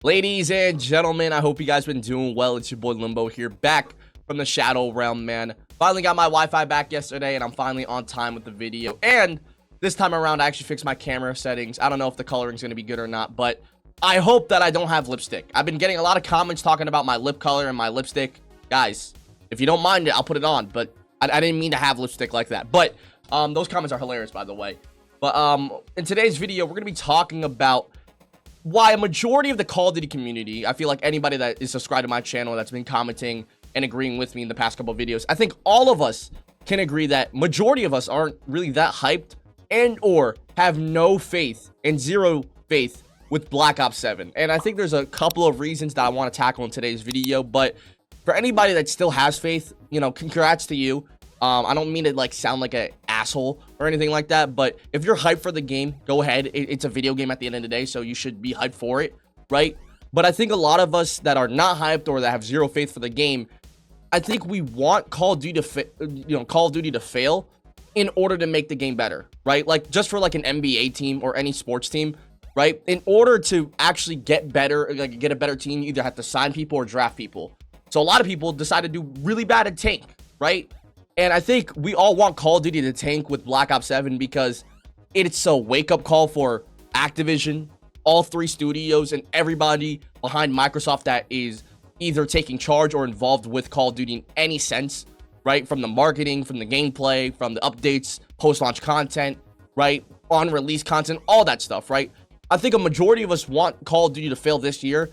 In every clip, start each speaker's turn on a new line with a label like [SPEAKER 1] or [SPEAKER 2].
[SPEAKER 1] Ladies and gentlemen, I hope you guys been doing well. It's your boy Limbo here, back from the Shadow Realm, man. Finally got my Wi-Fi back yesterday, and I'm finally on time with the video. And this time around, I actually fixed my camera settings. I don't know if the coloring's going to be good or not, but I hope that I don't have lipstick. I've been getting a lot of comments talking about my lip color and my lipstick. Guys, if you don't mind it, I'll put it on, but I didn't mean to have lipstick like that. But those comments are hilarious, by the way. But in today's video, we're going to be talking about why a majority of the Call of Duty community, I feel like anybody that is subscribed to my channel that's been commenting and agreeing with me in the past couple of videos, I think all of us can agree that majority of us aren't really that hyped and or have no faith and zero faith with Black Ops 7. And I think there's a couple of reasons that I want to tackle in today's video, but for anybody that still has faith, you know, congrats to you. I don't mean to like sound like an asshole or anything like that, but if you're hyped for the game, go ahead. It's a video game at the end of the day, so you should be hyped for it, right? But I think a lot of us that are not hyped or that have zero faith for the game, I think we want Call of Duty to fail in order to make the game better, right? Like just for like an NBA team or any sports team, right? In order to actually get better, like get a better team, you either have to sign people or draft people. So a lot of people decide to do really bad at tank, right? And I think we all want Call of Duty to tank with Black Ops 7 because it's a wake-up call for Activision, all three studios, and everybody behind Microsoft that is either taking charge or involved with Call of Duty in any sense, right? From the marketing, from the gameplay, from the updates, post-launch content, right? On-release content, all that stuff, right? I think a majority of us want Call of Duty to fail this year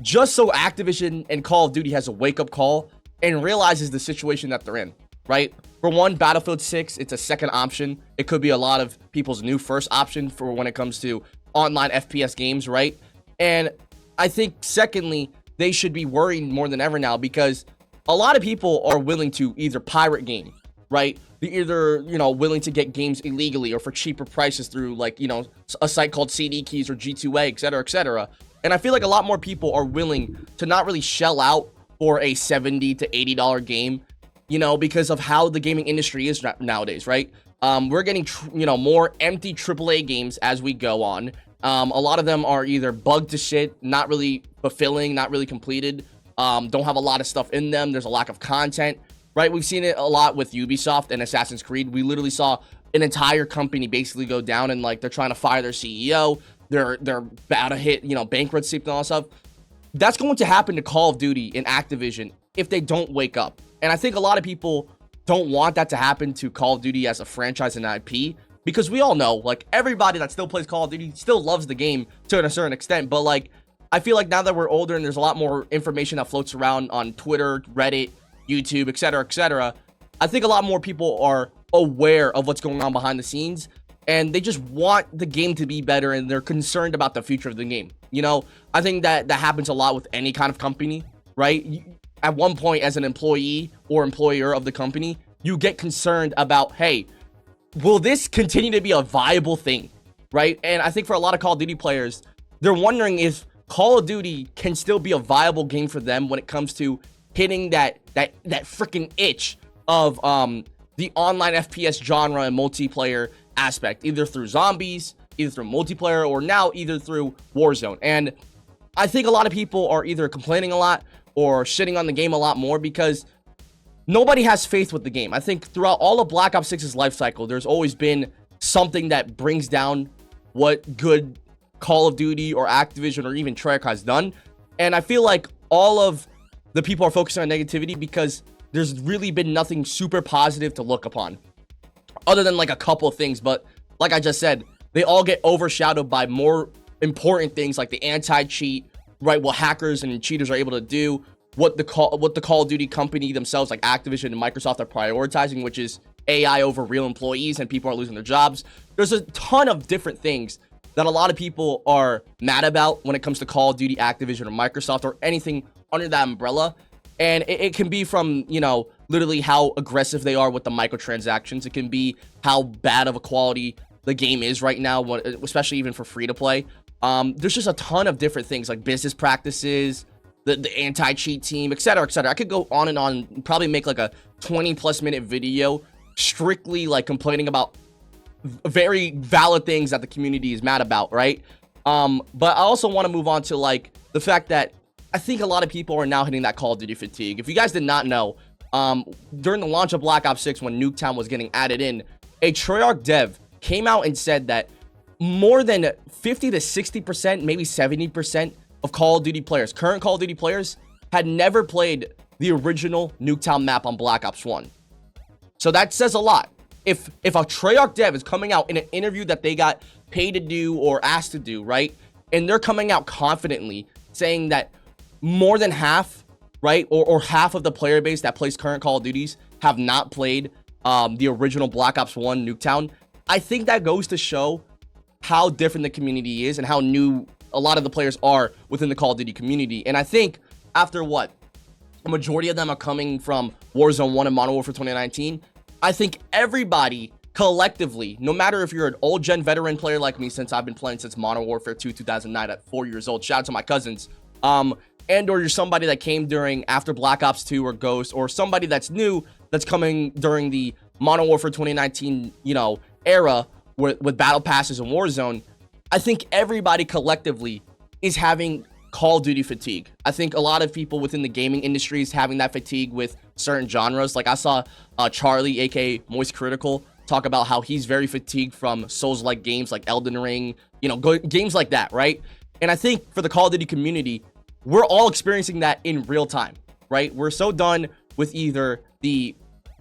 [SPEAKER 1] just so Activision and Call of Duty has a wake-up call and realizes the situation that they're in. Right? For one, Battlefield 6, it's a second option. It could be a lot of people's new first option for when it comes to online FPS games, right? And I think, secondly, they should be worrying more than ever now because a lot of people are willing to either pirate game, right? They're either, you know, willing to get games illegally or for cheaper prices through, like, you know, a site called CD Keys or G2A, etc., etc. And I feel like a lot more people are willing to not really shell out for a $70 to $80 game, you know, because of how the gaming industry is nowadays, right? We're getting, more empty AAA games as we go on. A lot of them are either bugged to shit, not really fulfilling, not really completed, don't have a lot of stuff in them. There's a lack of content, right? We've seen it a lot with Ubisoft and Assassin's Creed. We literally saw an entire company basically go down and like they're trying to fire their CEO. They're about to hit, bankruptcy and all that stuff. That's going to happen to Call of Duty and Activision if they don't wake up. And I think a lot of people don't want that to happen to Call of Duty as a franchise and IP because we all know, like, everybody that still plays Call of Duty still loves the game to a certain extent. But, like, I feel like now that we're older and there's a lot more information that floats around on Twitter, Reddit, YouTube, etc., I think a lot more people are aware of what's going on behind the scenes and they just want the game to be better and they're concerned about the future of the game. You know, I think that happens a lot with any kind of company, right? At one point, as an employee or employer of the company, you get concerned about, hey, will this continue to be a viable thing, right? And I think for a lot of Call of Duty players, they're wondering if Call of Duty can still be a viable game for them when it comes to hitting that freaking itch of the online FPS genre and multiplayer aspect, either through zombies, either through multiplayer, or now either through Warzone. And I think a lot of people are either complaining a lot or shitting on the game a lot more because nobody has faith with the game. I think throughout all of Black Ops 6's life cycle, there's always been something that brings down what good Call of Duty or Activision or even Treyarch has done. And I feel like all of the people are focusing on negativity because there's really been nothing super positive to look upon other than like a couple of things. But like I just said, they all get overshadowed by more important things like the anti-cheat, right? What hackers and cheaters are able to do, what the Call of Duty company themselves, like Activision and Microsoft, are prioritizing, which is AI over real employees, and people are losing their jobs. There's a ton of different things that a lot of people are mad about when it comes to Call of Duty, Activision, or Microsoft, or anything under that umbrella. And it can be from, literally how aggressive they are with the microtransactions. It can be how bad of a quality the game is right now, especially even for free to play. There's just a ton of different things like business practices, the anti-cheat team, etc., etc. I could go on and on, probably make like a 20+ minute video strictly like complaining about very valid things that the community is mad about, right? But I also want to move on to like the fact that I think a lot of people are now hitting that Call of Duty fatigue. If you guys did not know, during the launch of Black Ops 6, when Nuketown was getting added in, a Treyarch dev came out and said that more than 50 to 60%, maybe 70% of Call of Duty players, current Call of Duty players, had never played the original Nuketown map on Black Ops 1. So that says a lot. If a Treyarch dev is coming out in an interview that they got paid to do or asked to do, right? And they're coming out confidently saying that more than half, right? Or half of the player base that plays current Call of Duties have not played the original Black Ops 1 Nuketown. I think that goes to show how different the community is and how new a lot of the players are within the Call of Duty community. And I think after what? A majority of them are coming from Warzone 1 and Modern Warfare 2019. I think everybody collectively, no matter if you're an old gen veteran player like me, since I've been playing since Modern Warfare 2 2009 at 4 years old, shout out to my cousins, and or you're somebody that came during after Black Ops 2 or Ghost, or somebody that's new that's coming during the Modern Warfare 2019, era with battle passes and Warzone. I think everybody collectively is having Call of Duty fatigue. I think a lot of people within the gaming industry is having that fatigue with certain genres. Like I saw Charlie, aka Moist Critical, talk about how he's very fatigued from Souls-like games like Elden Ring, games like that, right? And I think for the Call of Duty community, we're all experiencing that in real time, right? We're so done with either the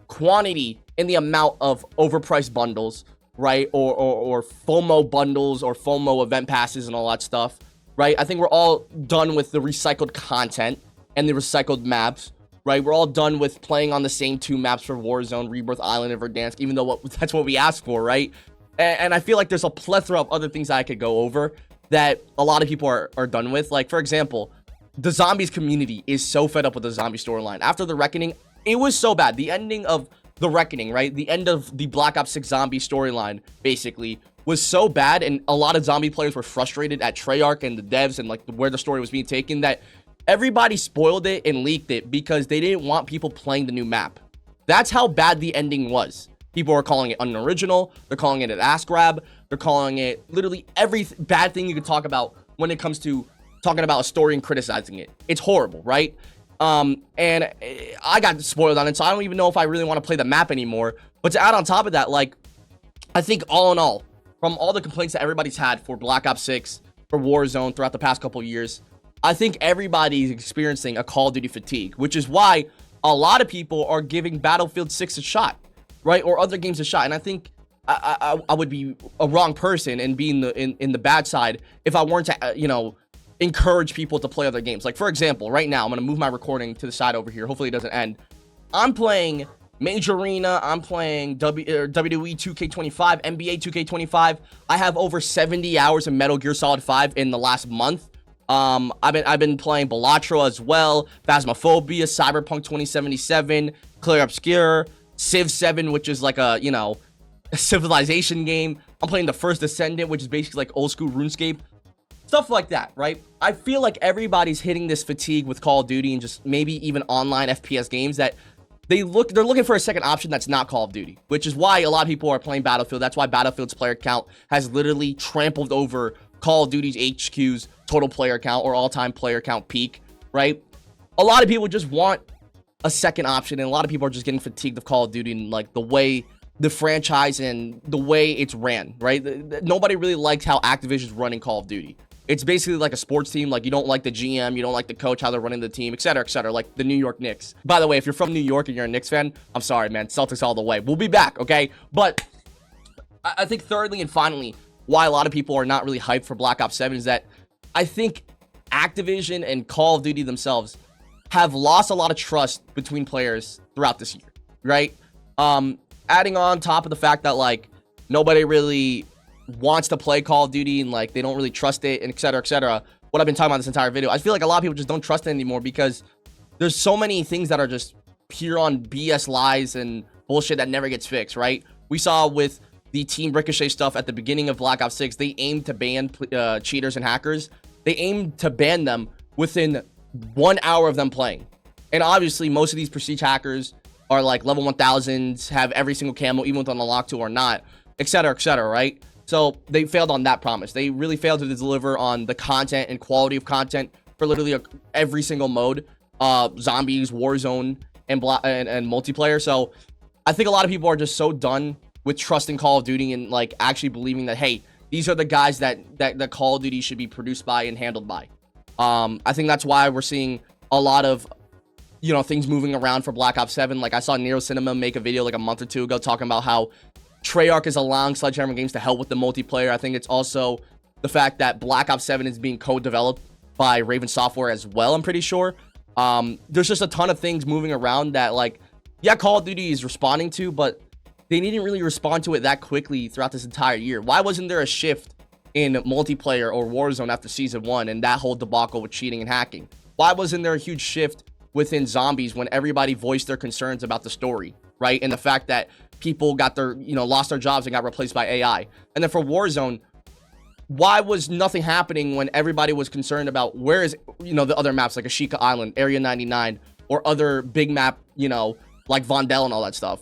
[SPEAKER 1] quantity and the amount of overpriced bundles, right? Or FOMO bundles or FOMO event passes and all that stuff, right? I think we're all done with the recycled content and the recycled maps, right? We're all done with playing on the same two maps for Warzone, Rebirth Island, and Verdansk, even though that's what we asked for, right? And I feel like there's a plethora of other things I could go over that a lot of people are done with. Like, for example, the zombies community is so fed up with the zombie storyline. After the Reckoning, it was so bad. The ending of the Reckoning, right? The end of the Black Ops 6 zombie storyline, basically, was so bad, and a lot of zombie players were frustrated at Treyarch and the devs and like where the story was being taken, that everybody spoiled it and leaked it because they didn't want people playing the new map. That's how bad the ending was. People are calling it unoriginal. They're calling it an ass grab. They're calling it literally every bad thing you could talk about when it comes to talking about a story and criticizing it. It's horrible, right? And I got spoiled on it, so I don't even know if I really want to play the map anymore. But to add on top of that, like, I think all in all, from all the complaints that everybody's had for Black Ops 6, for Warzone throughout the past couple years, I think everybody's experiencing a Call of Duty fatigue, which is why a lot of people are giving Battlefield 6 a shot, right? Or other games a shot. And I think I would be a wrong person and be in the bad side if I weren't to, encourage people to play other games. Like, for example, right now, I'm going to move my recording to the side over here. Hopefully it doesn't end. I'm playing Major Arena. I'm playing WWE 2K25, NBA 2K25. I have over 70 hours of Metal Gear Solid 5 in the last month. I've been playing Balatro as well, Phasmophobia, Cyberpunk 2077, Clear Obscure, Civ 7, which is like a civilization game. I'm playing the First Descendant, which is basically like old school RuneScape. Stuff like that, right? I feel like everybody's hitting this fatigue with Call of Duty and just maybe even online FPS games that they're looking for a second option that's not Call of Duty, which is why a lot of people are playing Battlefield. That's why Battlefield's player count has literally trampled over Call of Duty's HQ's total player count or all-time player count peak, right? A lot of people just want a second option, and a lot of people are just getting fatigued of Call of Duty and like the way the franchise and the way it's ran, right? Nobody really likes how Activision's running Call of Duty. It's basically like a sports team. Like, you don't like the GM, you don't like the coach, how they're running the team, etc., like the New York Knicks. By the way, if you're from New York and you're a Knicks fan, I'm sorry, man. Celtics all the way. We'll be back, okay? But I think thirdly and finally, why a lot of people are not really hyped for Black Ops 7 is that I think Activision and Call of Duty themselves have lost a lot of trust between players throughout this year, right? Adding on top of the fact that, like, nobody really wants to play Call of Duty and like they don't really trust it and etc., what I've been talking about this entire video, I feel like a lot of people just don't trust it anymore because there's so many things that are just pure on BS lies and bullshit that never gets fixed, right? We saw with the Team Ricochet stuff at the beginning of Black Ops 6, they aimed to ban cheaters and hackers. They aimed to ban them within 1 hour of them playing. And obviously most of these prestige hackers are like level 1000s, have every single camo, even with an unlock to or not, etc., right? So they failed on that promise. They really failed to deliver on the content and quality of content for literally every single mode, zombies, Warzone, and multiplayer. So I think a lot of people are just so done with trusting Call of Duty and like actually believing that, hey, these are the guys that Call of Duty should be produced by and handled by. I think that's why we're seeing a lot of, you know, things moving around for Black Ops 7. Like I saw Nero Cinema make a video like a month or two ago talking about how Treyarch is allowing Sledgehammer Games to help with the multiplayer. I think it's also the fact that Black Ops 7 is being co-developed by Raven Software as well, I'm pretty sure. There's just a ton of things moving around that, like, yeah, Call of Duty is responding to, but they didn't really respond to it that quickly throughout this entire year. Why wasn't there a shift in multiplayer or Warzone after Season 1 and that whole debacle with cheating and hacking? Why wasn't there a huge shift within zombies when everybody voiced their concerns about the story, right? And the fact that people got their, you know, lost their jobs and got replaced by AI. And then for Warzone, why was nothing happening when everybody was concerned about where is, you know, the other maps like Ashika Island, Area 99, or other big map, you know, like Vondel and all that stuff?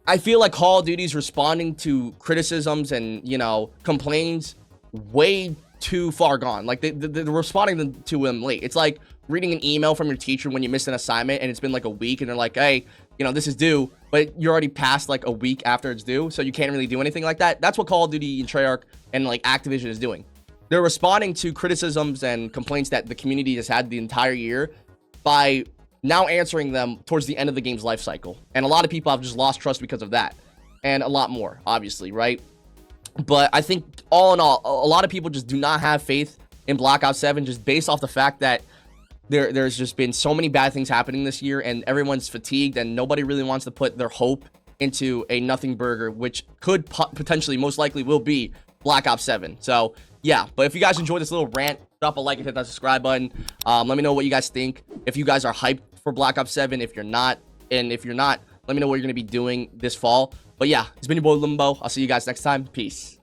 [SPEAKER 1] I feel like Call of Duty's responding to criticisms and, you know, complaints way too far gone. Like they're responding to them late. It's like reading an email from your teacher when you missed an assignment and it's been like a week and they're like, hey, you know, this is due, but you're already past like a week after it's due, so you can't really do anything like that. That's what Call of Duty and Treyarch and like Activision is doing. They're responding to criticisms and complaints that the community has had the entire year by now answering them towards the end of the game's life cycle. And a lot of people have just lost trust because of that, and a lot more, obviously, right? But I think all in all, a lot of people just do not have faith in Black Ops 7 just based off the fact that there's just been so many bad things happening this year and everyone's fatigued and nobody really wants to put their hope into a nothing burger, which could potentially, most likely will be Black Ops 7. So yeah, but if you guys enjoyed this little rant, drop a like and hit that subscribe button. Let me know what you guys think. If you guys are hyped for Black Ops 7, if you're not, and if you're not, let me know what you're going to be doing this fall. But yeah, it's been your boy Limbo. I'll see you guys next time. Peace.